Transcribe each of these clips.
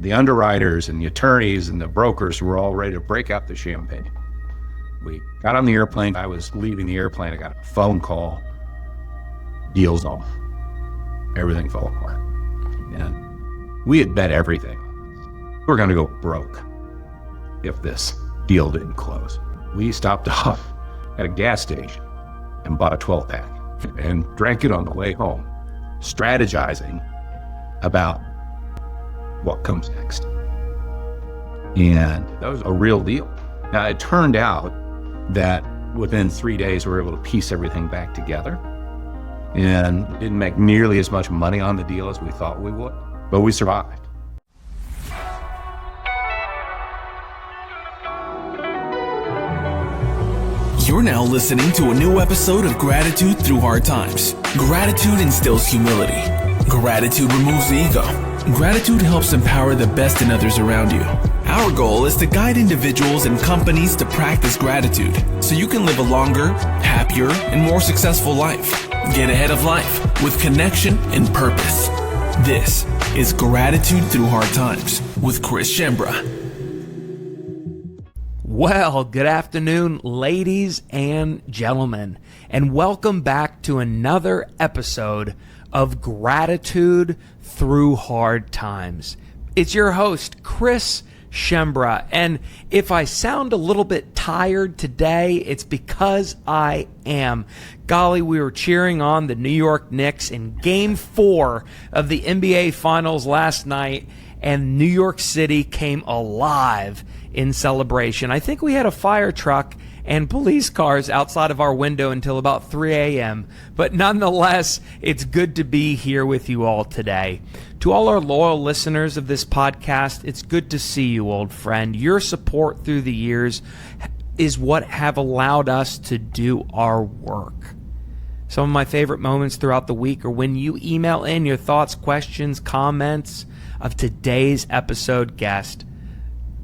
The underwriters and the attorneys and the brokers were all ready to break out the champagne. We got on the airplane. I was leaving the airplane. I got a phone call. Deal's off. Everything fell apart. And we had bet everything. We were going to go broke if this deal didn't close. We stopped off at a gas station and bought a 12-pack and drank it on the way home, strategizing about what comes next. And that was a real deal. Now, it turned out that within 3 days, we were able to piece everything back together and didn't make nearly as much money on the deal as we thought we would, but we survived. You're now listening to a new episode of Gratitude Through Hard Times. Gratitude instills humility. Gratitude removes the ego. Gratitude helps empower the best in others around you. Our goal is to guide individuals and companies to practice gratitude so you can live a longer, happier, and more successful life. Get ahead of life with connection and purpose. This is Gratitude Through Hard Times with Chris Schembra. Well, good afternoon, ladies and gentlemen, and welcome back to another episode of Gratitude Through Hard Times. It's your host, Chris Schembra, and if I sound a little bit tired today, it's because I am. Golly, we were cheering on the New York Knicks in Game 4 of the NBA Finals last night, and New York City came alive in celebration. I think we had a fire truck and police cars outside of our window until about 3 a.m. But nonetheless, it's good to be here with you all today. To all our loyal listeners of this podcast, it's good to see you, old friend. Your support through the years is what have allowed us to do our work. Some of my favorite moments throughout the week are when you email in your thoughts, questions, comments of today's episode guest.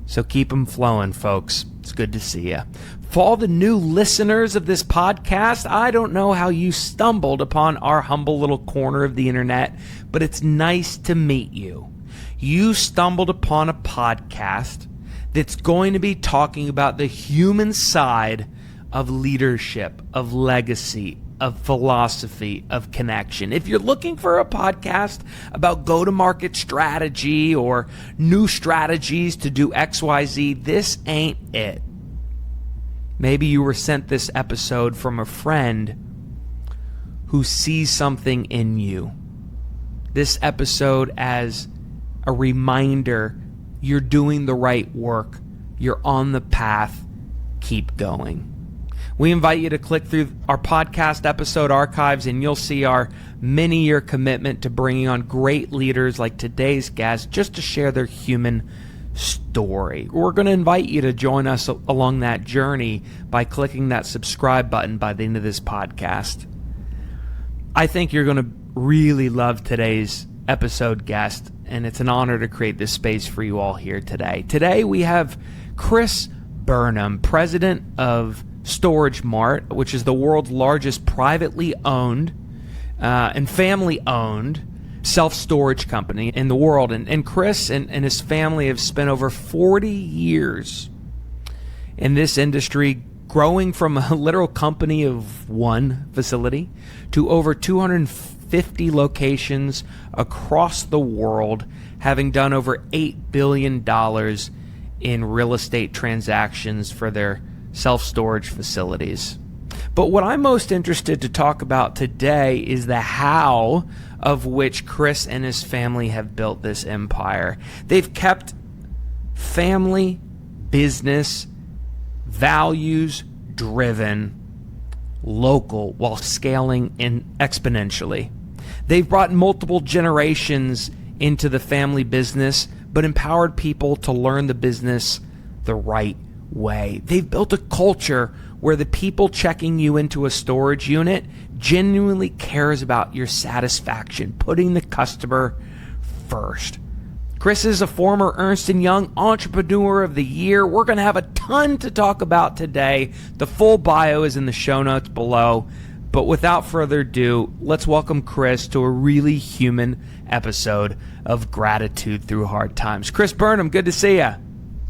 So keep them flowing, folks. It's good to see you. For all the new listeners of this podcast, I don't know how you stumbled upon our humble little corner of the internet, but it's nice to meet you. You stumbled upon a podcast that's going to be talking about the human side of leadership, of legacy, of philosophy, of connection. If you're looking for a podcast about go-to-market strategy or new strategies to do XYZ, this ain't it. Maybe you were sent this episode from a friend who sees something in you. This episode as a reminder you're doing the right work, you're on the path, keep going. We invite you to click through our podcast episode archives and you'll see our many-year commitment to bringing on great leaders like today's guest just to share their human story. We're going to invite you to join us along that journey by clicking that subscribe button by the end of this podcast. I think you're going to really love today's episode guest, and it's an honor to create this space for you all here today. Today we have Chris Burnham, president of StorageMart, which is the world's largest privately owned and family-owned self-storage company in the world. And Chris and his family have spent over 40 years in this industry, growing from a literal company of one facility to over 250 locations across the world, having done over $8 billion in real estate transactions for their self-storage facilities. But what I'm most interested to talk about today is the how of which Chris and his family have built this empire. They've kept family, business, values driven, local, while scaling exponentially. They've brought multiple generations into the family business, but empowered people to learn the business the right way. They've built a culture where the people checking you into a storage unit genuinely cares about your satisfaction, putting the customer first. Chris is a former Ernst & Young Entrepreneur of the Year. We're going to have a ton to talk about today. The full bio is in the show notes below. But without further ado, let's welcome Chris to a really human episode of Gratitude Through Hard Times. Chris Burnham, good to see you.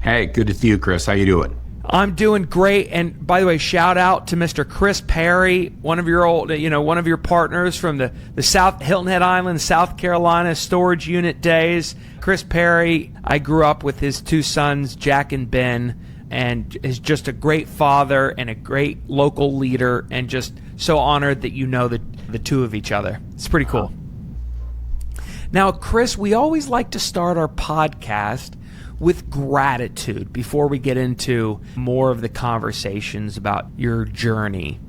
Hey, good to see you, Chris. How you doing? I'm doing great. And by the way, shout out to Mr. Chris Perry, one of your partners from the South Hilton Head Island, South Carolina storage unit days. Chris Perry, I grew up with his two sons, Jack and Ben, and is just a great father and a great local leader, and just so honored that you know the two of each other. It's pretty cool. Now, Chris, we always like to start our podcast with gratitude before we get into more of the conversations about your journey.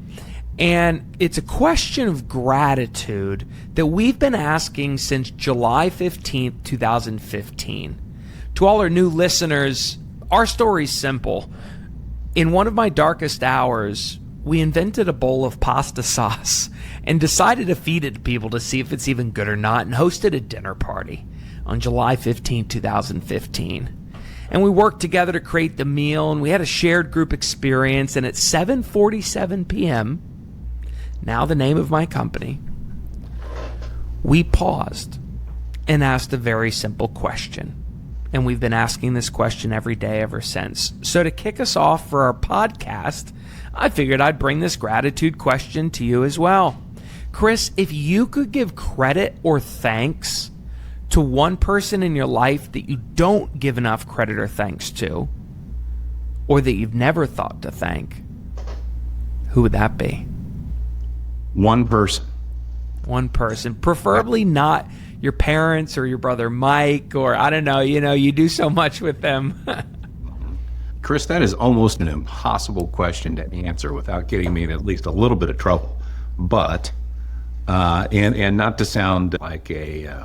And it's a question of gratitude that we've been asking since July 15th, 2015. To all our new listeners, our story's simple. In one of my darkest hours, we invented a bowl of pasta sauce and decided to feed it to people to see if it's even good or not, and hosted a dinner party on July 15, 2015. And we worked together to create the meal, and we had a shared group experience. And at 7:47 p.m., now the name of my company, we paused and asked a very simple question. And we've been asking this question every day ever since. So to kick us off for our podcast, I figured I'd bring this gratitude question to you as well. Chris, if you could give credit or thanks to one person in your life that you don't give enough credit or thanks to, or that you've never thought to thank, who would that be? One person. One person. Preferably not your parents or your brother Mike, or I don't know, you do so much with them. Chris, that is almost an impossible question to answer without getting me in at least a little bit of trouble. But, and not to sound like a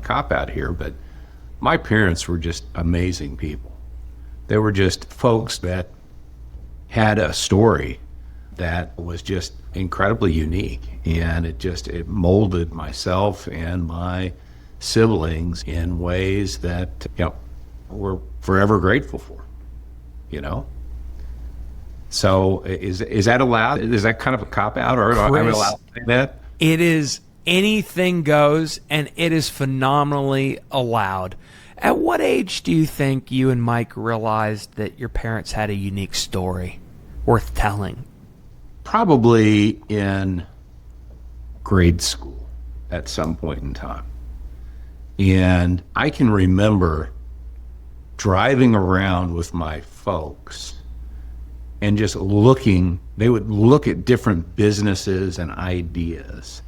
cop-out here, but my parents were just amazing people. They were just folks that had a story that was just incredibly unique, and it molded myself and my siblings in ways that we're forever grateful for. So is that allowed? Is that kind of a cop-out, or am I allowed to say that? It is. Anything goes, and it is phenomenally allowed. At what age do you think you and Mike realized that your parents had a unique story worth telling? Probably in grade school at some point in time. And I can remember driving around with my folks and just they would look at different businesses and ideas.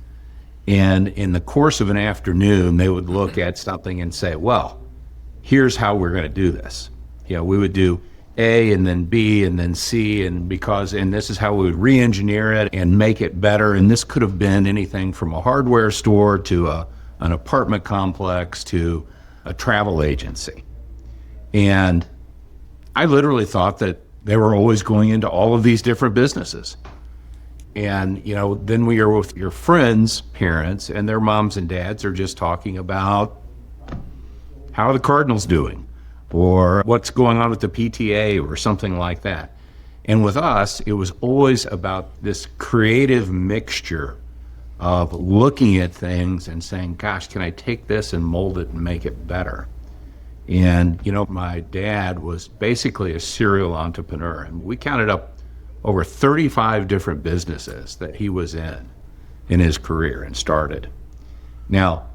And in the course of an afternoon, they would look at something and say, well, here's how we're going to do this. We would do A and then B and then C, and this is how we would re-engineer it and make it better. And this could have been anything from a hardware store to an apartment complex to a travel agency. And I literally thought that they were always going into all of these different businesses. And, then we are with your friends' parents, and their moms and dads are just talking about how are the Cardinals doing, or what's going on with the PTA, or something like that. And with us, it was always about this creative mixture of looking at things and saying, gosh, can I take this and mold it and make it better? And, my dad was basically a serial entrepreneur, and we counted up over 35 different businesses that he was in his career and started. Now,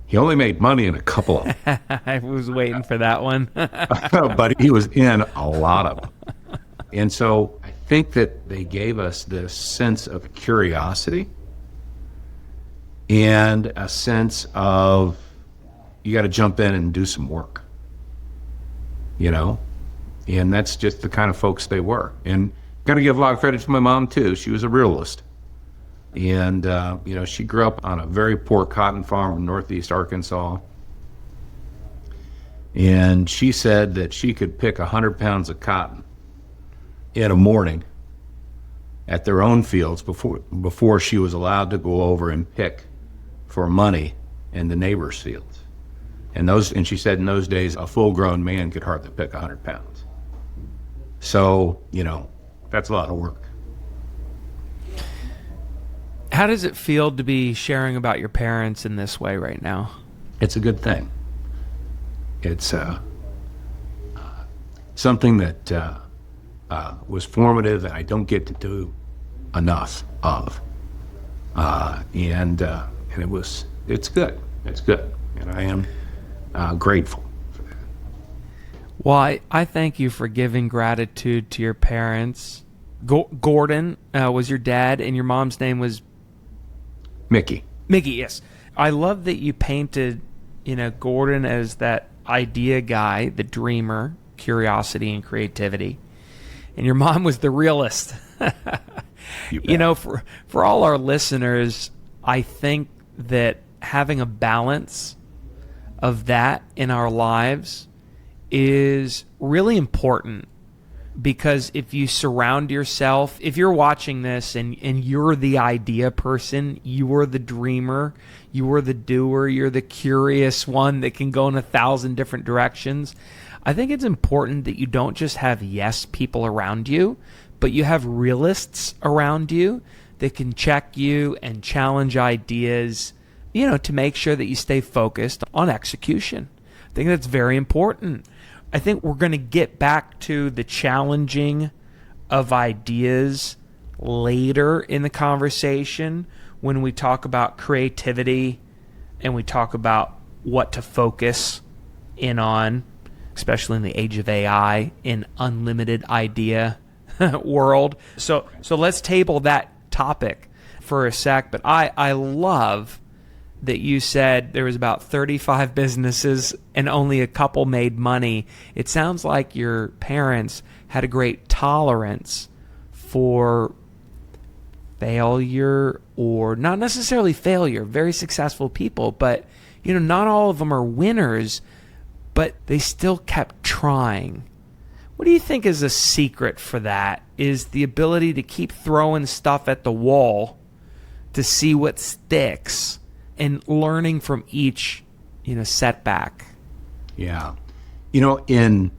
he only made money in a couple of them. I was waiting for that one. But he was in a lot of them. And so I think that they gave us this sense of curiosity and a sense of you got to jump in and do some work, and that's just the kind of folks they were. And got to give a lot of credit to my mom too. She was a realist. And, she grew up on a very poor cotton farm in northeast Arkansas. And she said that she could pick 100 pounds of cotton in a morning at their own fields before she was allowed to go over and pick for money in the neighbor's fields. And she said in those days, a full-grown man could hardly pick 100 pounds. So, that's a lot of work. How does it feel to be sharing about your parents in this way right now? It's a good thing. It's something that was formative that I don't get to do enough of. And it's good. It's good. And I am grateful for that. Well, I thank you for giving gratitude to your parents. Gordon was your dad, and your mom's name was? Mickey, yes. I love that you painted, Gordon as that idea guy, the dreamer, curiosity and creativity. And your mom was the realist. For all our listeners, I think that having a balance of that in our lives is really important, because if you surround yourself, if you're watching this and you're the idea person, you are the dreamer, you are the doer, you're the curious one that can go in 1,000 different directions, I think it's important that you don't just have yes people around you, but you have realists around you that can check you and challenge ideas, to make sure that you stay focused on execution. I think that's very important. I think we're going to get back to the challenging of ideas later in the conversation when we talk about creativity and we talk about what to focus in on, especially in the age of AI, in unlimited idea world. So let's table that topic for a sec. But I love that you said there was about 35 businesses and only a couple made money. It sounds like your parents had a great tolerance for failure, or not necessarily failure, very successful people, but not all of them are winners, but they still kept trying. What do you think is a secret for that? Is the ability to keep throwing stuff at the wall to see what sticks and learning from each, setback? Yeah. In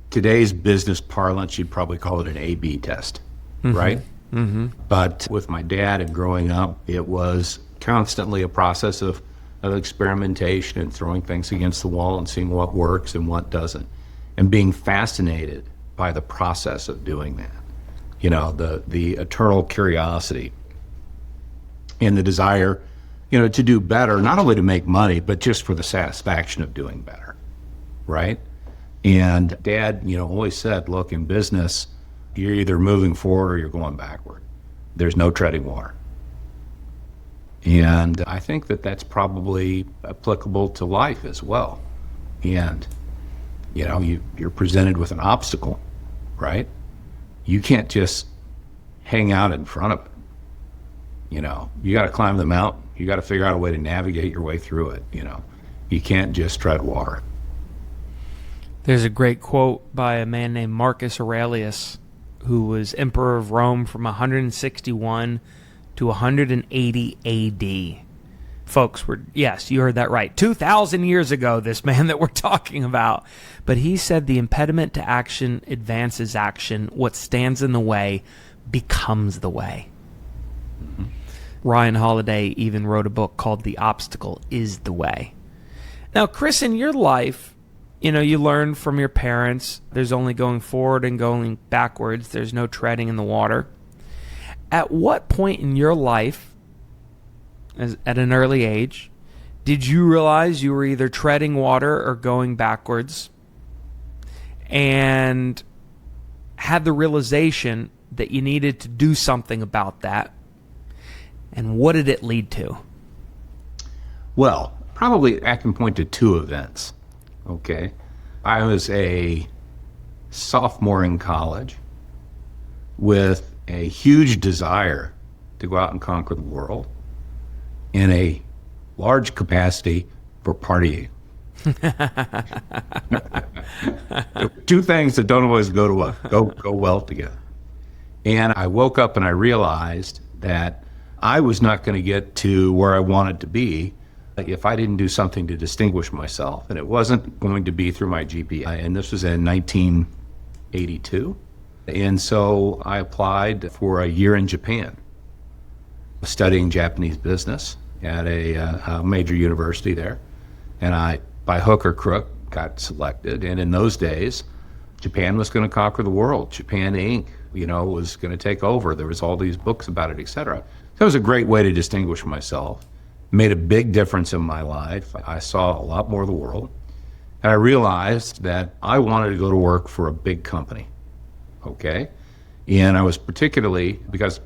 today's business parlance, you'd probably call it an A/B test, right? Mm-hmm. But with my dad and growing up, it was constantly a process of experimentation and throwing things against the wall and seeing what works and what doesn't, and being fascinated by the process of doing that. The eternal curiosity and the desire, to do better, not only to make money, but just for the satisfaction of doing better, right? And Dad, always said, look, in business, you're either moving forward or you're going backward. There's no treading water. And I think that that's probably applicable to life as well. And, you're presented with an obstacle, right? You can't just hang out in front of it. You got to climb the mountain. You got to figure out a way to navigate your way through it. You can't just tread water. There's a great quote by a man named Marcus Aurelius, who was emperor of Rome from 161 to 180 AD. Folks, yes, you heard that right. 2,000 years ago, this man that we're talking about. But he said the impediment to action advances action. What stands in the way becomes the way. Mm-hmm. Ryan Holiday even wrote a book called The Obstacle is the Way. Now, Chris, in your life, you learned from your parents, there's only going forward and going backwards. There's no treading in the water. At what point in your life, at an early age, did you realize you were either treading water or going backwards, and had the realization that you needed to do something about that? And what did it lead to? Well, probably I can point to two events. Okay. I was a sophomore in college with a huge desire to go out and conquer the world in a large capacity for partying. Two things that don't always go well together. And I woke up and I realized that I was not going to get to where I wanted to be if I didn't do something to distinguish myself. And it wasn't going to be through my GPA. And this was in 1982. And so I applied for a year in Japan. studying Japanese business at a major university there. And I, by hook or crook, got selected. And in those days, Japan was going to conquer the world. Japan Inc., was going to take over. There was all these books about it, et cetera. So it was a great way to distinguish myself. Made a big difference in my life. I saw a lot more of the world. And I realized that I wanted to go to work for a big company. Okay? And I was particularly, because,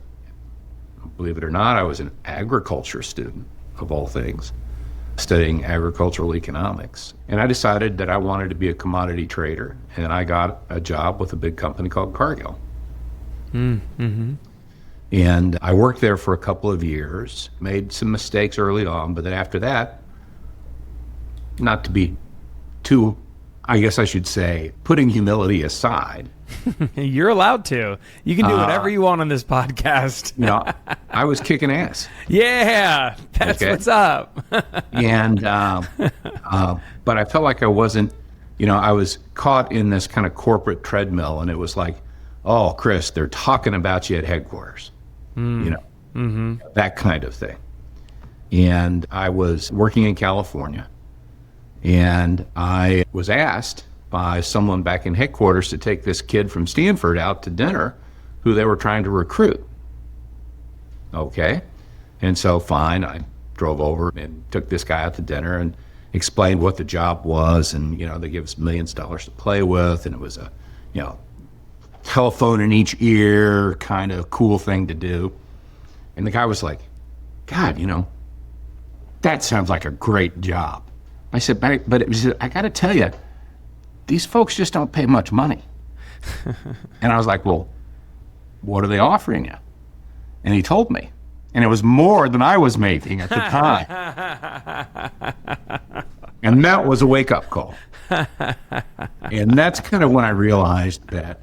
believe it or not, I was an agriculture student, of all things, studying agricultural economics. And I decided that I wanted to be a commodity trader, and I got a job with a big company called Cargill. Mm-hmm. And I worked there for a couple of years, made some mistakes early on, but then after that, not to be too, I guess I should say, putting humility aside. You're allowed to. You can do whatever you want on this podcast. I was kicking ass. Yeah, that's Okay. what's up. And but I felt like I wasn't, I was caught in this kind of corporate treadmill, and it was like, oh, Chris, they're talking about you at headquarters, that kind of thing. And I was working in California, and I was asked by someone back in headquarters to take this kid from Stanford out to dinner who they were trying to recruit. Okay. And so fine, I drove over and took this guy out to dinner and explained what the job was. And, they give us millions of dollars to play with. And it was a, telephone in each ear kind of cool thing to do. And the guy was like, God, that sounds like a great job. I said, but it was, I got to tell you, these folks just don't pay much money. And I was like, well, what are they offering you? And he told me. And it was more than I was making at the time. And that was a wake-up call. And that's kind of when I realized that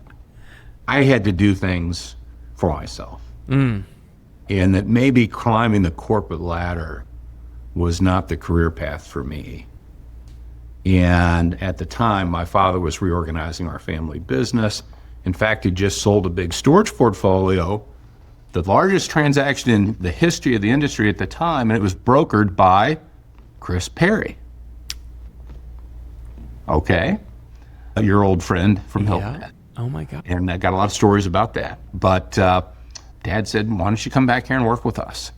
I had to do things for myself. And that maybe climbing the corporate ladder was not the career path for me. And at the time, my father was reorganizing our family business. In fact, he just sold a big storage portfolio, the largest transaction in the history of the industry at the time, and it was brokered by Chris Perry. Okay? Your old friend from Hilton. Yeah. Oh, my God. And I got a lot of stories about that. But Dad said, why don't you come back here and work with us?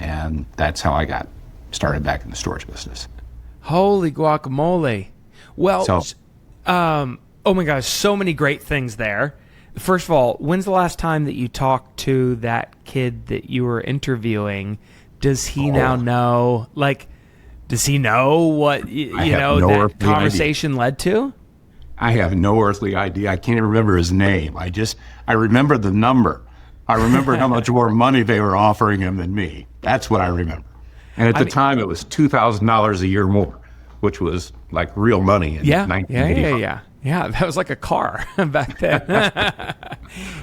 And that's how I got started back in the storage business. Holy guacamole. Well, So- oh my gosh, so many great things there. First of all, when's the last time that you talked to that kid that you were interviewing? Does he now know, does he know what, that conversation led to? I have no earthly idea. I can't even remember his name. I remember the number. I remember how much more money they were offering him than me. That's what I remember. And at the time, it was $2,000 a year more, which was like real money in 1985. Yeah, that was like a car back then.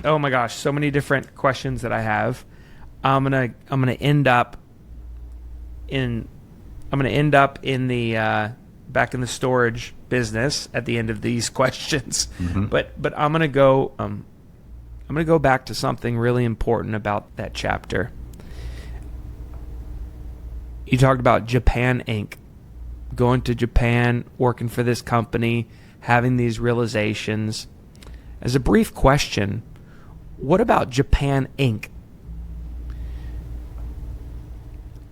Oh my gosh, so many different questions that I have. I'm gonna end up in the back in the storage business at the end of these questions. Mm-hmm. But I'm gonna go back to something really important about that chapter. You talked about Japan Inc., going to Japan, working for this company, having these realizations. As a brief question, what about Japan Inc.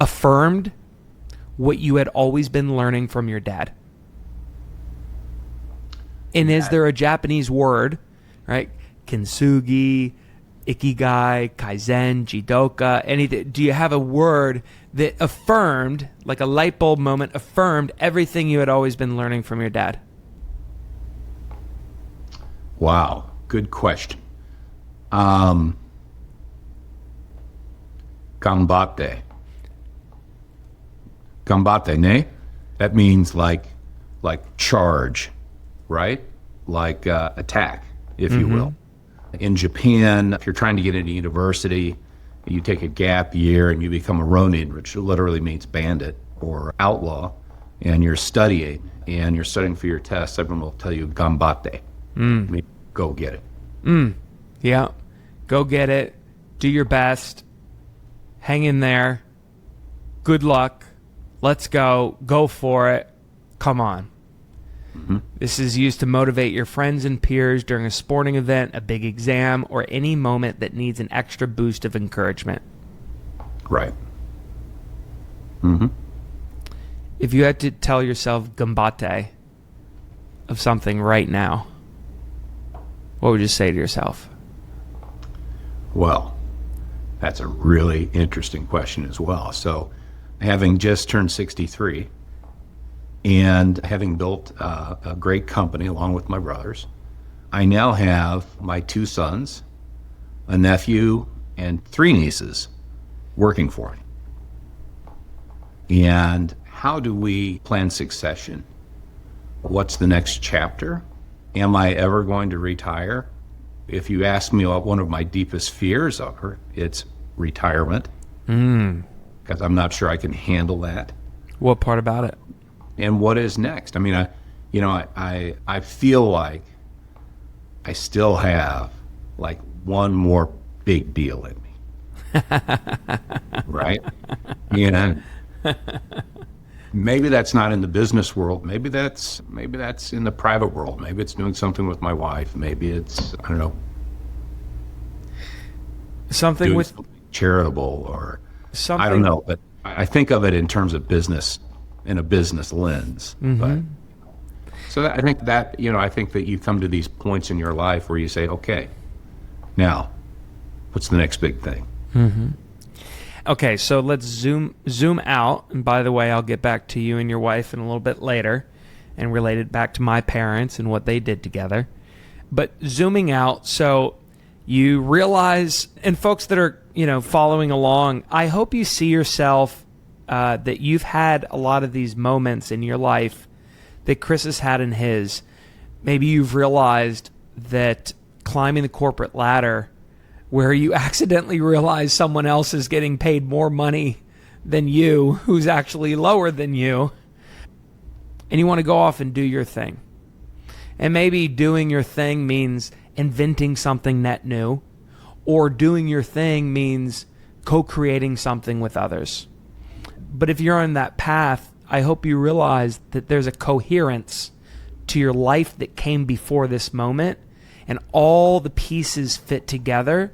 affirmed what you had always been learning from your dad? And is there a Japanese word, right? Kintsugi, Ikigai, Kaizen, Jidoka, anything? Do you have a word that affirmed, like a light bulb moment, affirmed everything you had always been learning from your dad? Wow, good question. Ganbatte. Ganbatte, ne? That means like charge, right? Like attack, if you will. In Japan, if you're trying to get into university, you take a gap year and you become a ronin, which literally means bandit or outlaw, and you're studying for your test. Everyone will tell you ganbatte. I mean, go get it. Yeah. Go get it. Do your best. hang in there, good luck, let's go for it, come on. This is used to motivate your friends and peers during a sporting event, a big exam, or any moment that needs an extra boost of encouragement. Right. If you had to tell yourself gambate of something right now, what would you say to yourself? Well, that's a really interesting question as well. So, having just turned 63 and having built a great company along with my brothers, I now have my 2 sons, a nephew, and 3 nieces working for me. And how do we plan succession? What's the next chapter? Am I ever going to retire? If you ask me what one of my deepest fears are, it's retirement. Because I'm not sure I can handle that. What part about it? And what is next? I mean, I feel like I still have like one more big deal in me. Right? You know, maybe that's not in the business world. Maybe that's in the private world. Maybe it's doing something with my wife. Maybe it's, I don't know, something with charitable or something. I don't know, but I think of it in terms of business, in a business lens. But so I think that you come to these points in your life where you say, okay, now what's the next big thing? Okay, so let's zoom out. And by the way, I'll get back to you and your wife in a little bit later and relate it back to my parents and what they did together. But zooming out, so you realize, and folks that are, following along, I hope you see yourself that you've had a lot of these moments in your life that Chris has had in his. Maybe you've realized that climbing the corporate ladder, where you accidentally realize someone else is getting paid more money than you, who's actually lower than you, and you want to go off and do your thing. And maybe doing your thing means inventing something net new, or doing your thing means co-creating something with others. But if you're on that path, I hope you realize that there's a coherence to your life that came before this moment, and all the pieces fit together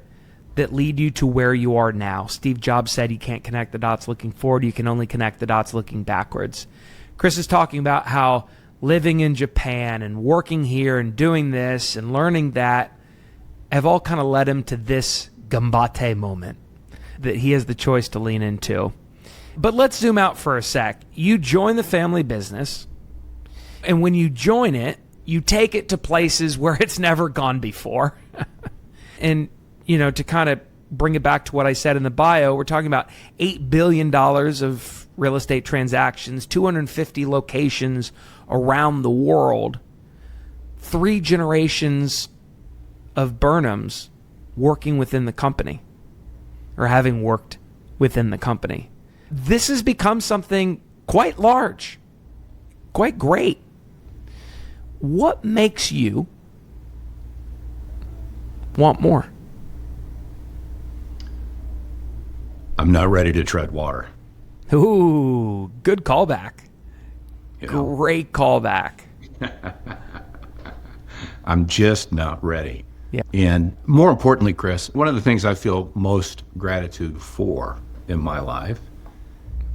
that lead you to where you are now. Steve Jobs said you can't connect the dots looking forward, you can only connect the dots looking backwards. Chris is talking about how living in Japan and working here and doing this and learning that have all kind of led him to this gambate moment that he has the choice to lean into. But let's zoom out for a sec. You join the family business, and when you join it, you take it to places where it's never gone before. And, to kind of bring it back to what I said in the bio, we're talking about $8 billion of real estate transactions, 250 locations around the world, 3 generations of Burnhams working within the company, or having worked within the company. This has become something quite large, quite great. What makes you want more? I'm not ready to tread water. Ooh, good callback. Great callback. I'm just not ready. Yeah. And more importantly, Chris, one of the things I feel most gratitude for in my life,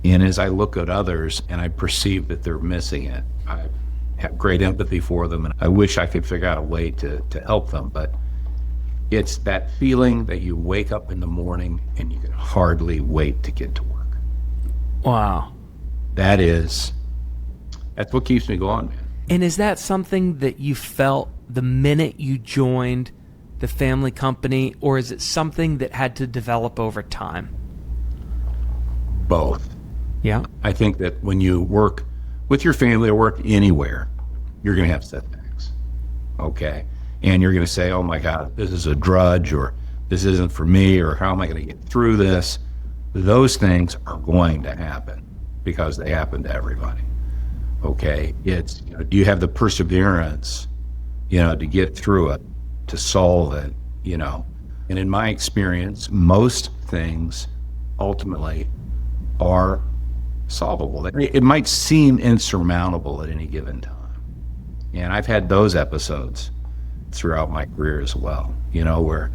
and as I look at others and I perceive that they're missing it, I have great empathy for them, and I wish I could figure out a way to help them. But it's that feeling that you wake up in the morning and you can hardly wait to get to work. Wow. That's what keeps me going, man. And is that something that you felt the minute you joined the family company, or is it something that had to develop over time? Both. Yeah. I think that when you work with your family or work anywhere, you're going to have setbacks. Okay. And you're going to say, oh my God, this is a drudge, or this isn't for me, or how am I going to get through this? Those things are going to happen because they happen to everybody. Okay. It's, do you have the perseverance, to get through it, to solve it, And in my experience, most things ultimately are solvable. It might seem insurmountable at any given time. And I've had those episodes throughout my career as well, where,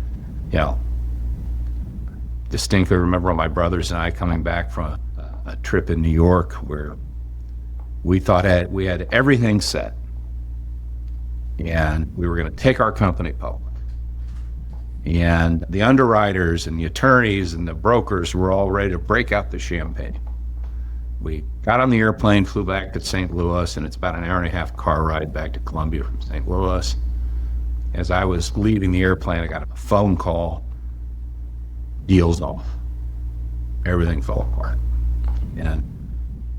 distinctly remember my brothers and I coming back from a trip in New York where we thought we had everything set and we were going to take our company public. And the underwriters and the attorneys and the brokers were all ready to break out the champagne. We got on the airplane, flew back to St. Louis, and it's about an hour and a half car ride back to Columbia from St. Louis. As I was leaving the airplane, I got a phone call. Deal's off. Everything fell apart. And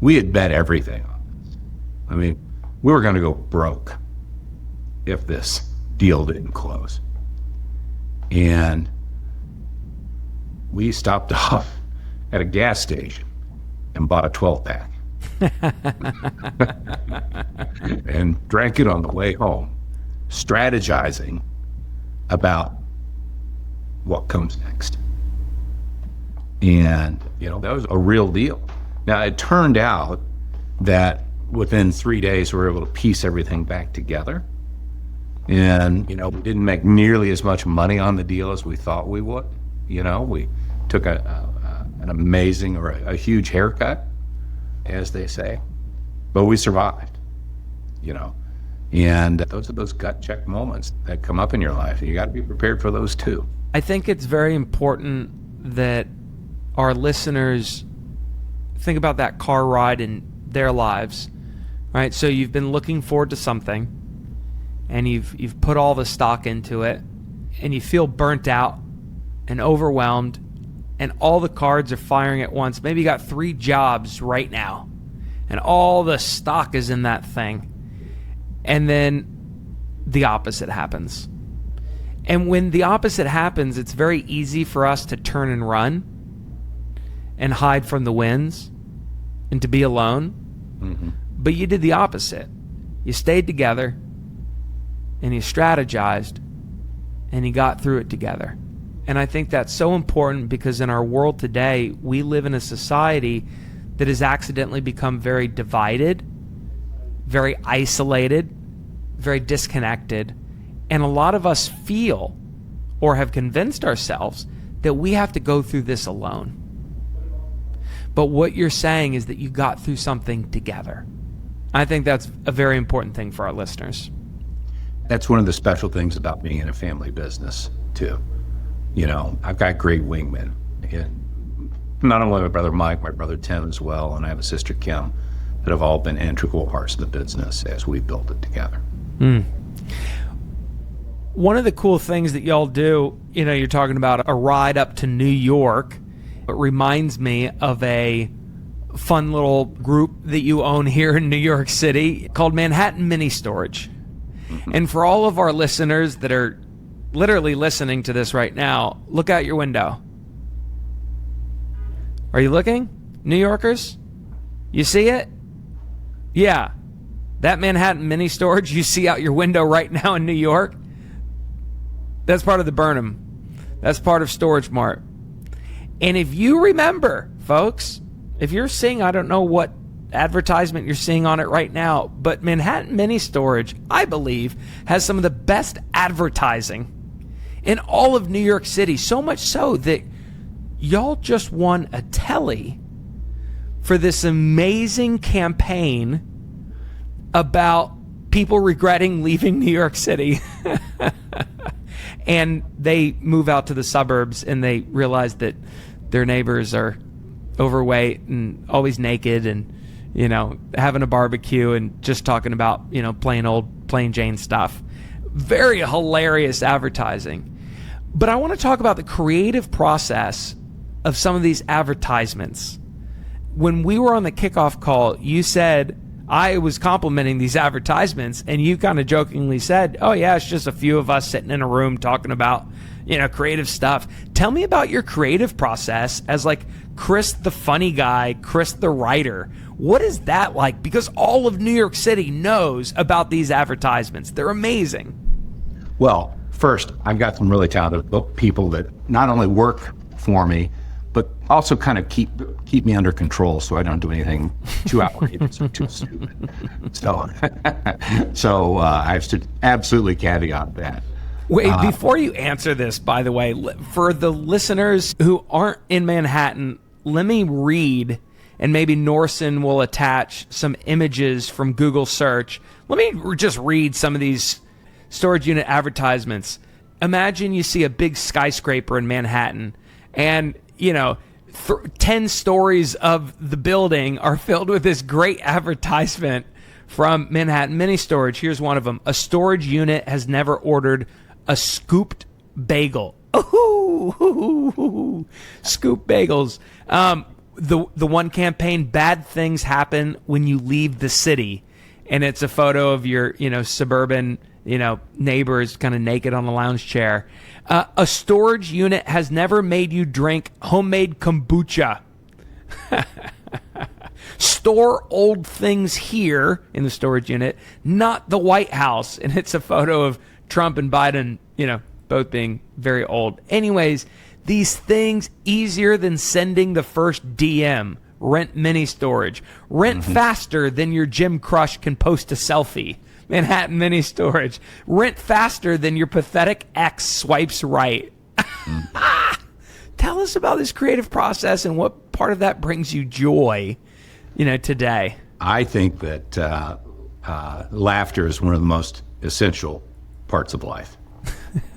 we had bet everything on this. I mean, we were going to go broke if this deal didn't close. And we stopped off at a gas station and bought a 12-pack and drank it on the way home, strategizing about what comes next. And, that was a real deal. Now, it turned out that within 3 days, we were able to piece everything back together. And, we didn't make nearly as much money on the deal as we thought we would. We took an amazing or a huge haircut, as they say, but we survived, and those are those gut check moments that come up in your life. You got to be prepared for those too. I think it's very important that our listeners think about that car ride in their lives, right? So you've been looking forward to something and you've put all the stock into it and you feel burnt out and overwhelmed and all the cards are firing at once. Maybe you got 3 jobs right now and all the stock is in that thing. And then the opposite happens. And when the opposite happens, it's very easy for us to turn and run and hide from the winds and to be alone. Mm-hmm. But you did the opposite. You stayed together and you strategized and you got through it together. And I think that's so important because in our world today, we live in a society that has accidentally become very divided, very isolated, very disconnected. And a lot of us feel or have convinced ourselves that we have to go through this alone. But what you're saying is that you got through something together. I think that's a very important thing for our listeners. That's one of the special things about being in a family business, too. I've got great wingmen. Not only my brother Mike, my brother Tim as well, and I have a sister Kim, that have all been integral parts of the business as we built it together. Mm. One of the cool things that y'all do, you're talking about a ride up to New York. It reminds me of a fun little group that you own here in New York City called Manhattan Mini Storage. Mm-hmm. And for all of our listeners that are literally listening to this right now, look out your window. Are you looking? New Yorkers? You see it? Yeah. That Manhattan Mini Storage you see out your window right now in New York, that's part of the Burnam. That's part of StorageMart. And if you remember, folks, if you're seeing, I don't know what advertisement you're seeing on it right now, but Manhattan Mini Storage, I believe, has some of the best advertising in all of New York City. So much so that y'all just won a telly for this amazing campaign about people regretting leaving New York City. And they move out to the suburbs and they realize that their neighbors are overweight and always naked and, having a barbecue and just talking about, plain Jane stuff. Very hilarious advertising. But I want to talk about the creative process of some of these advertisements. When we were on the kickoff call, you said, I was complimenting these advertisements, and you kind of jokingly said, oh yeah, it's just a few of us sitting in a room talking about, creative stuff. Tell me about your creative process as like Chris the funny guy, Chris the writer. What is that like? Because all of New York City knows about these advertisements. They're amazing. Well, first, I've got some really talented people that not only work for me, but also kind of keep me under control so I don't do anything too outrageous or too stupid. So I have to absolutely caveat that. Wait, before you answer this, by the way, for the listeners who aren't in Manhattan, let me read, and maybe Norson will attach some images from Google search. Let me just read some of these storage unit advertisements. Imagine you see a big skyscraper in Manhattan, and, 10 stories of the building are filled with this great advertisement from Manhattan Mini Storage. Here's one of them. A storage unit has never ordered a scooped bagel. Ooh, scoop bagels. The one campaign, bad things happen when you leave the city, and it's a photo of your suburban neighbors kind of naked on a lounge chair. A storage unit has never made you drink homemade kombucha. Store old things here in the storage unit, not the White House. And it's a photo of Trump and Biden, both being very old. Anyways, these things easier than sending the first DM. Rent mini storage. Rent faster than your gym crush can post a selfie. Manhattan Mini Storage. Rent faster than your pathetic ex swipes right. Tell us about this creative process and what part of that brings you joy, today. I think that laughter is one of the most essential parts of life.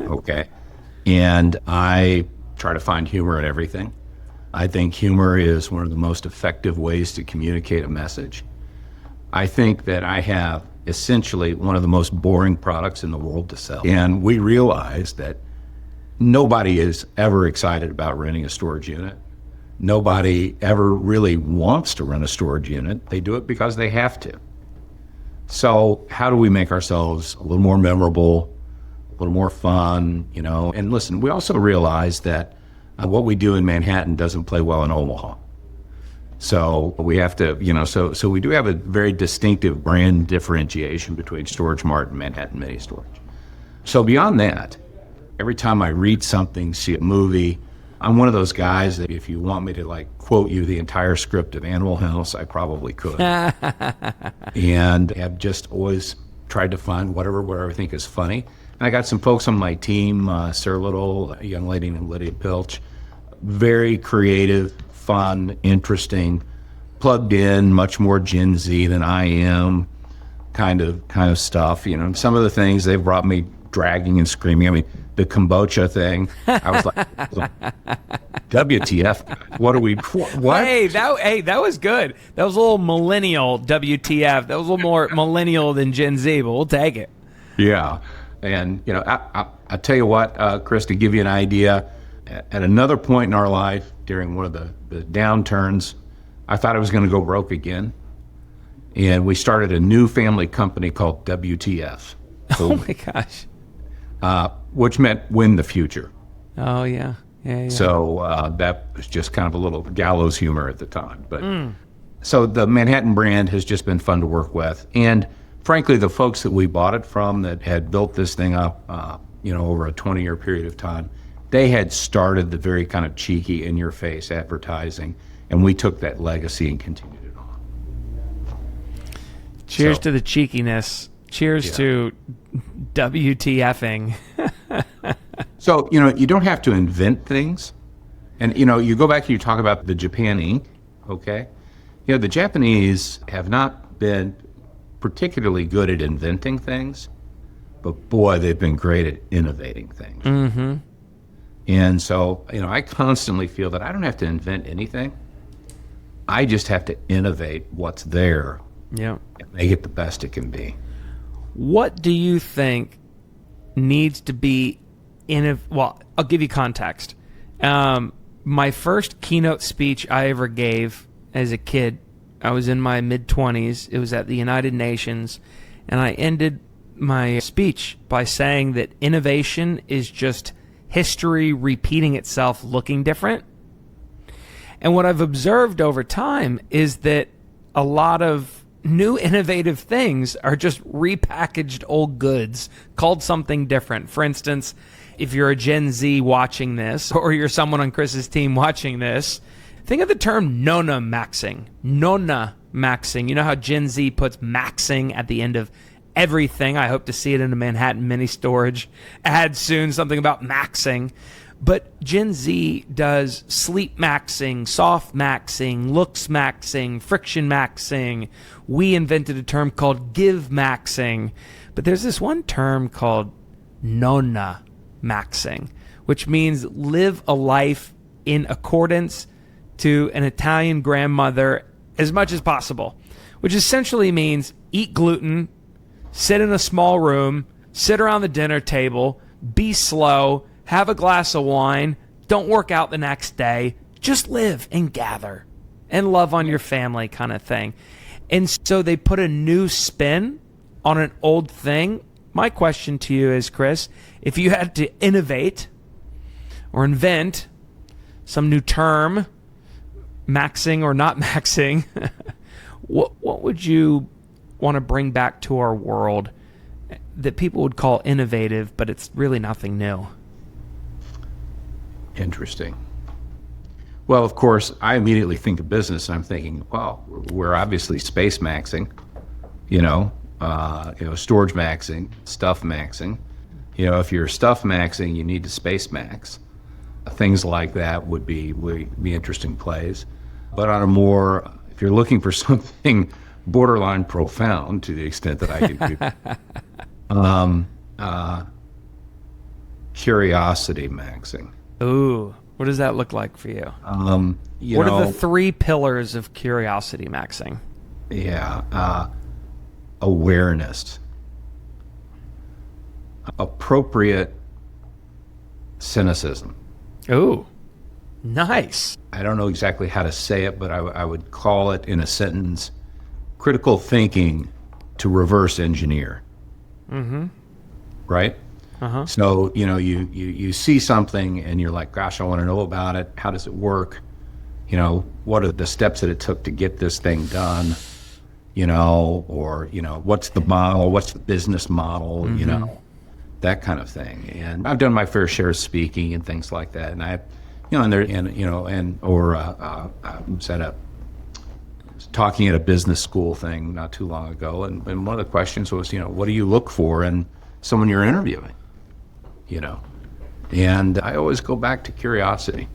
Okay. And I try to find humor in everything. I think humor is one of the most effective ways to communicate a message. I think that I have essentially one of the most boring products in the world to sell. And we realize that nobody is ever excited about renting a storage unit. Nobody ever really wants to rent a storage unit. They do it because they have to. So how do we make ourselves a little more memorable, a little more fun, And listen, we also realize that what we do in Manhattan doesn't play well in Omaha. So we have to, so we do have a very distinctive brand differentiation between StorageMart and Manhattan Mini Storage. So beyond that, every time I read something, see a movie, I'm one of those guys that if you want me to quote you the entire script of Animal House, I probably could. And have just always tried to find whatever I think is funny. And I got some folks on my team, Sarah Little, a young lady named Lydia Pilch, very creative, fun, interesting, plugged in, much more Gen Z than I am, kind of stuff. Some of the things they've brought me dragging and screaming. I mean, the kombucha thing. I was like, WTF? What are we? What? Hey, that was good. That was a little millennial WTF. That was a little more millennial than Gen Z, but we'll take it. Yeah, and I tell you what, Chris, to give you an idea, at another point in our life, during one of the downturns, I thought I was going to go broke again. And we started a new family company called WTF. Oh, my gosh. Which meant win the future. Oh, yeah. So that was just kind of a little gallows humor at the time. But so the Manhattan brand has just been fun to work with. And frankly, the folks that we bought it from that had built this thing up, over a 20-year period of time, they had started the very kind of cheeky, in-your-face advertising, and we took that legacy and continued it on. Cheers to the cheekiness. Cheers to WTFing. So, you don't have to invent things. And, you go back and you talk about the Japan ink, okay? The Japanese have not been particularly good at inventing things, but boy, they've been great at innovating things. Mm-hmm. And so, I constantly feel that I don't have to invent anything. I just have to innovate what's there and make it the best it can be. What do you think needs to be well, I'll give you context. My first keynote speech I ever gave as a kid, I was in my mid-20s. It was at the United Nations, and I ended my speech by saying that innovation is just history repeating itself looking different. And what I've observed over time is that a lot of new innovative things are just repackaged old goods called something different. For instance, if you're a Gen Z watching this, or you're someone on Chris's team watching this, Think of the term nona maxing. Nona maxing. You know how Gen Z puts maxing at the end of everything? I hope to see it in a Manhattan mini storage ad soon, something about maxing. But Gen Z does sleep maxing, soft maxing, looks maxing, friction maxing. We invented a term called give maxing. But there's this one term called nonna maxing, which means live a life in accordance to an Italian grandmother as much as possible, which essentially means eat gluten, sit in a small room, sit around the dinner table, be slow, have a glass of wine, don't work out the next day, just live and gather and love on your family kind of thing. And so they put a new spin on an old thing. My question to you is, Chris, if you had to innovate or invent some new term, maxing or not maxing, what would you want to bring back to our world that people would call innovative, but it's really nothing new? Interesting. Well, of course, I immediately think of business, and I'm thinking, well, we're obviously space maxing, storage maxing, stuff maxing. If you're stuff maxing, you need to space max. Things like that would be interesting plays. But on a more, if you're looking for something borderline profound, to the extent that I can do, curiosity maxing. Ooh, what does that look like for you? What are the 3 pillars of curiosity maxing? Yeah, awareness, appropriate cynicism. Ooh, nice. I don't know exactly how to say it, but I would call it in a sentence, critical thinking to reverse engineer. Mm-hmm. Right? Uh-huh. So, you see something and you're like, gosh, I want to know about it. How does it work? What are the steps that it took to get this thing done? What's the model? What's the business model? Mm-hmm. That kind of thing. And I've done my fair share of speaking and things like that. And I, talking at a business school thing not too long ago. And one of the questions was, what do you look for in someone you're interviewing? And I always go back to curiosity,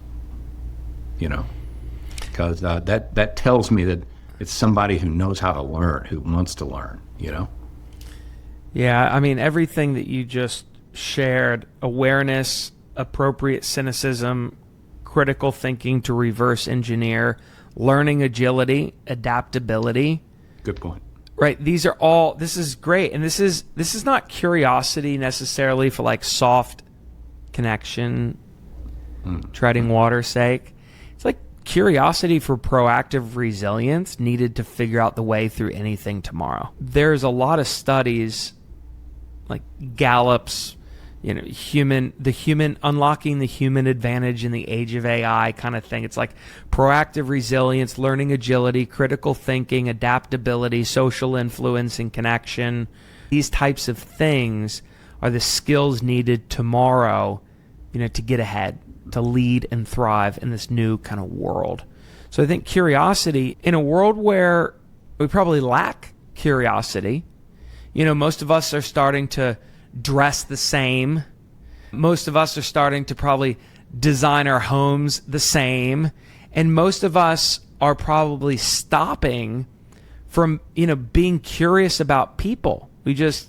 because that tells me that it's somebody who knows how to learn, who wants to learn, Yeah, I mean, everything that you just shared, awareness, appropriate cynicism, critical thinking to reverse engineer, learning agility, adaptability. Good point. Right, these are all, this is great. And this is not curiosity necessarily for like soft connection, treading water's sake. It's like curiosity for proactive resilience needed to figure out the way through anything tomorrow. There's a lot of studies like Gallup's, unlocking the human advantage in the age of AI kind of thing. It's like proactive resilience, learning agility, critical thinking, adaptability, social influence and connection. These types of things are the skills needed tomorrow, to get ahead, to lead and thrive in this new kind of world. So I think curiosity, in a world where we probably lack curiosity, most of us are starting to dress the same. Most of us are starting to probably design our homes the same. And most of us are probably stopping from, being curious about people. We just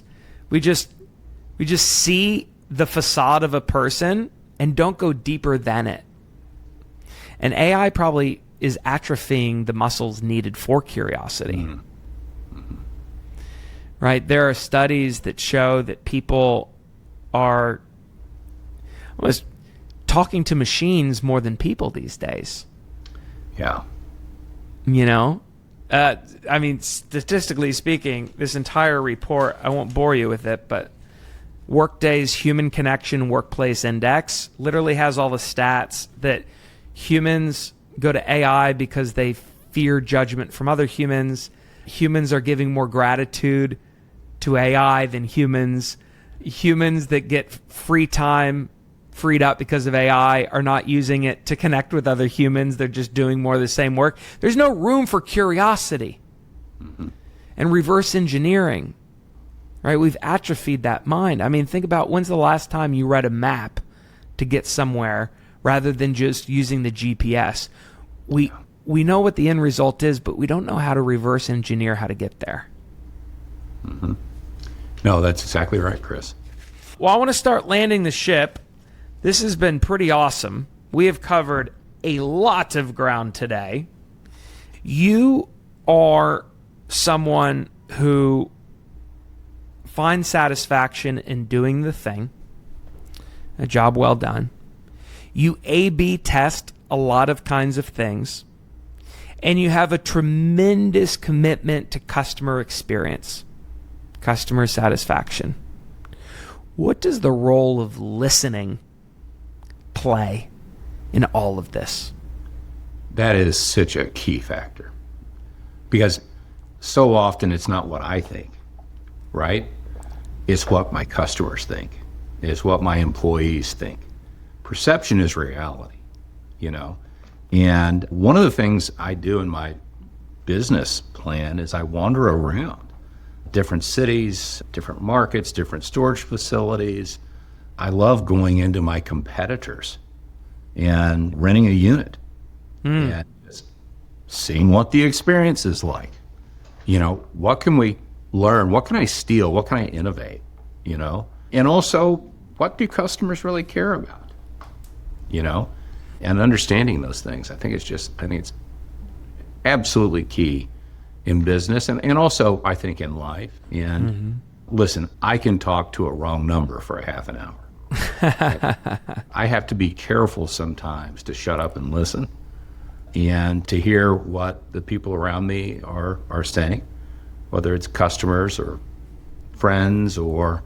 see the facade of a person and don't go deeper than it. And AI probably is atrophying the muscles needed for curiosity. Mm-hmm. Right? There are studies that show that people are almost talking to machines more than people these days. Yeah. Statistically speaking, this entire report, I won't bore you with it, but Workday's Human Connection Workplace Index literally has all the stats that humans go to AI because they fear judgment from other humans. Humans are giving more gratitude to AI than humans. Humans that get free time freed up because of AI are not using it to connect with other humans. They're just doing more of the same work. There's no room for curiosity and reverse engineering, right? We've atrophied that mind. I mean, think about when's the last time you read a map to get somewhere rather than just using the GPS. We know what the end result is, but we don't know how to reverse engineer how to get there. No, that's exactly right, Chris. Well, I want to start landing the ship. This has been pretty awesome. We have covered a lot of ground today. You are someone who finds satisfaction in doing the thing. A job well done. You A/B test a lot of kinds of things. And you have a tremendous commitment to customer experience, customer satisfaction. What does the role of listening play in all of this? That is such a key factor, because so often it's not what I think, right? It's what my customers think. It's what my employees think. Perception is reality, you know? And one of the things I do in my business plan is I wander around different cities, different markets, different storage facilities. I love going into my competitors and renting a unit and just seeing what the experience is like. You know, what can we learn? What can I steal? What can I innovate? You know, and also, what do customers really care about? You know, and understanding those things. I think it's absolutely key in business and also I think in life. And listen, I can talk to a wrong number for a half an hour. I have to be careful sometimes to shut up and listen and to hear what the people around me are saying, whether it's customers or friends or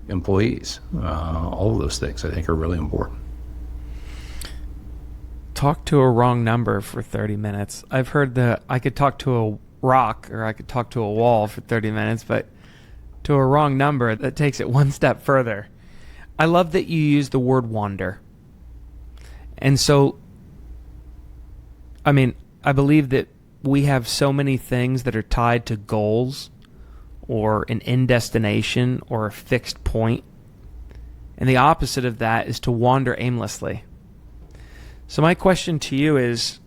employees. All of those things I think are really important. Talk to a wrong number for 30 minutes. I've heard I could talk to a rock or I could talk to a wall for 30 minutes, but to a wrong number, that takes it one step further. I love that you use the word wander. And so, I mean, I believe that we have so many things that are tied to goals or an end destination or a fixed point. And the opposite of that is to wander aimlessly. So my question to you is,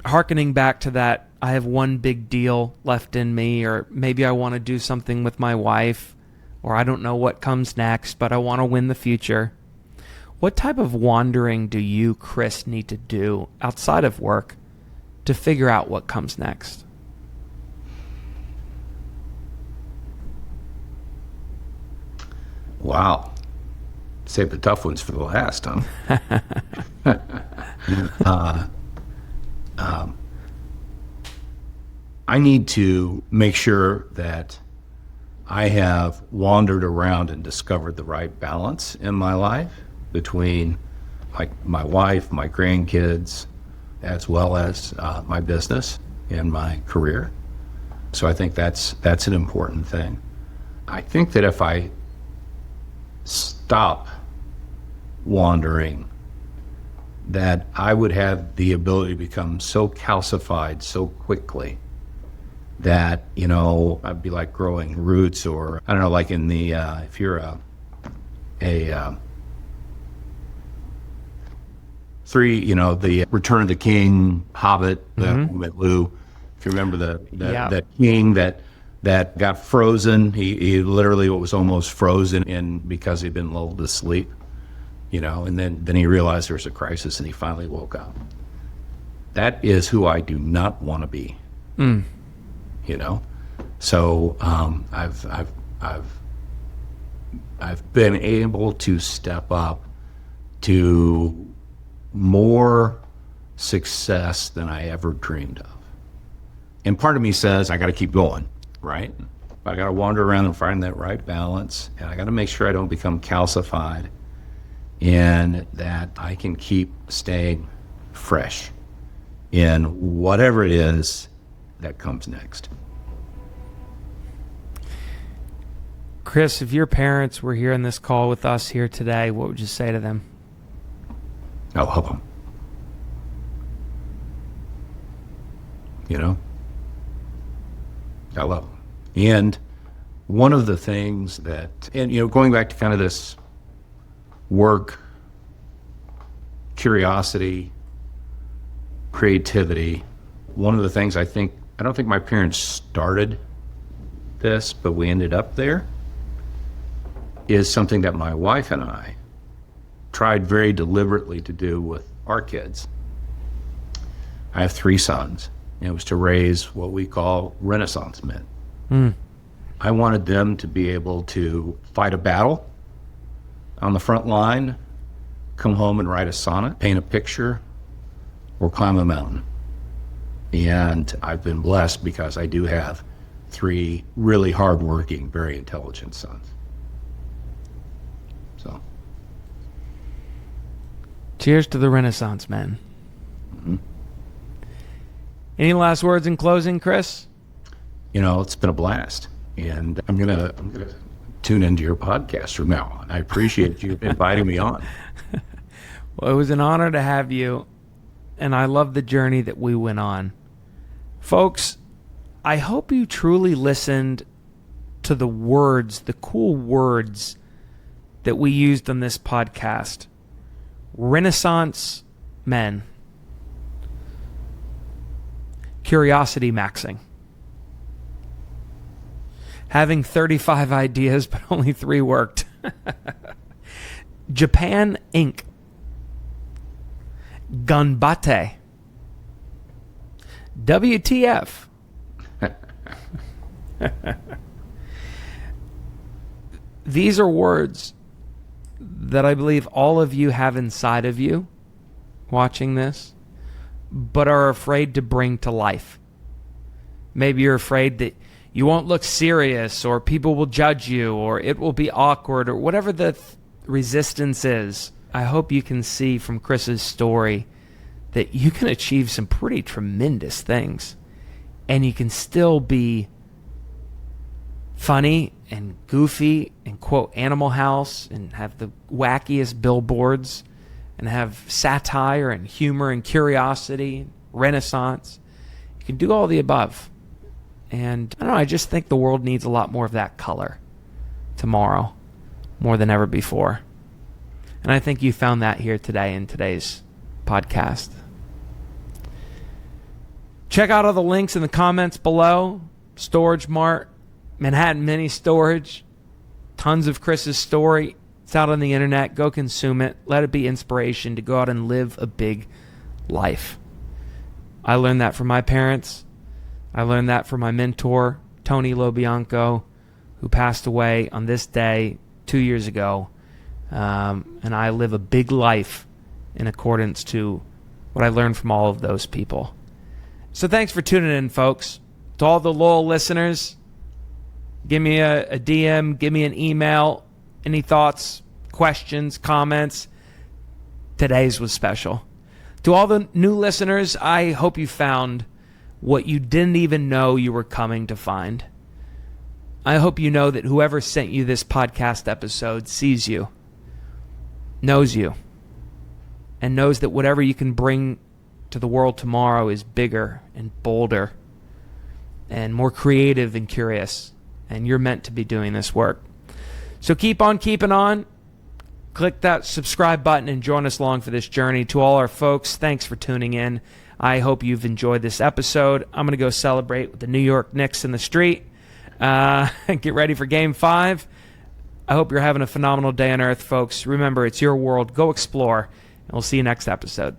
hearkening back to that, I have one big deal left in me, or maybe I want to do something with my wife, or I don't know what comes next, but I want to win the future. What type of wandering do you, Chris, need to do outside of work to figure out what comes next? Wow. Save the tough ones for the last, huh? I need to make sure that I have wandered around and discovered the right balance in my life between my wife, my grandkids, as well as my business and my career. So I think that's an important thing. I think that if I stop wandering, that I would have the ability to become so calcified so quickly that, you know, I'd be like growing roots, or I don't know, like in the if you're a the Return of the King, Hobbit, Lou, if you remember that king that got frozen. He literally was almost frozen in because he'd been lulled to sleep, you know, and then he realized there was a crisis and he finally woke up. That is who I do not want to be. You know, so I've been able to step up to more success than I ever dreamed of. And part of me says I got to keep going, right? I got to wander around and find that right balance, and I got to make sure I don't become calcified, and that I can keep staying fresh in whatever it is that comes next. Chris, if your parents were here in this call with us here today, what would you say to them? I love them. I love them. And one of the things that, going back to kind of this work, curiosity, creativity, one of the things I don't think my parents started this, but we ended up there, is something that my wife and I tried very deliberately to do with our kids. I have 3 sons. It was to raise what we call Renaissance men. I wanted them to be able to fight a battle on the front line, come home and write a sonnet, paint a picture, or climb a mountain. And I've been blessed because I do have 3 really hardworking, very intelligent sons. So, cheers to the Renaissance men. Any last words in closing, Chris? It's been a blast, and I'm gonna tune into your podcast from now on. I appreciate you inviting me on. Well, it was an honor to have you, and I love the journey that we went on. Folks, I hope you truly listened to the words, the cool words that we used on this podcast. Renaissance men. Curiosity maxing. Having 35 ideas, but only 3 worked. Japan Inc. Ganbate. WTF. These are words that I believe all of you have inside of you watching this, but are afraid to bring to life. Maybe you're afraid that you won't look serious, or people will judge you, or it will be awkward, or whatever the resistance is. I hope you can see from Chris's story that you can achieve some pretty tremendous things, and you can still be funny and goofy and quote Animal House and have the wackiest billboards and have satire and humor and curiosity, Renaissance. You can do all the above. And I don't know, I just think the world needs a lot more of that color tomorrow, more than ever before. And I think you found that here today in today's podcast. Check out all the links in the comments below. StorageMart, Manhattan Mini Storage, tons of Chris's story. It's out on the internet. Go consume it. Let it be inspiration to go out and live a big life. I learned that from my parents. I learned that from my mentor, Tony Lobianco, who passed away on this day 2 years ago. And I live a big life in accordance to what I learned from all of those people. So thanks for tuning in, folks. To all the loyal listeners, give me a DM, give me an email. Any thoughts, questions, comments? Today's was special. To all the new listeners, I hope you found what you didn't even know you were coming to find. I hope you know that whoever sent you this podcast episode sees you, knows you, and knows that whatever you can bring to the world tomorrow is bigger and bolder and more creative and curious, and you're meant to be doing this work. So keep on keeping on. Click that subscribe button and join us along for this journey. To all our folks, thanks for tuning in. I hope you've enjoyed this episode. I'm going to go celebrate with the New York Knicks in the street. Get ready for Game 5. I hope you're having a phenomenal day on Earth, folks. Remember, it's your world. Go explore, and we'll see you next episode.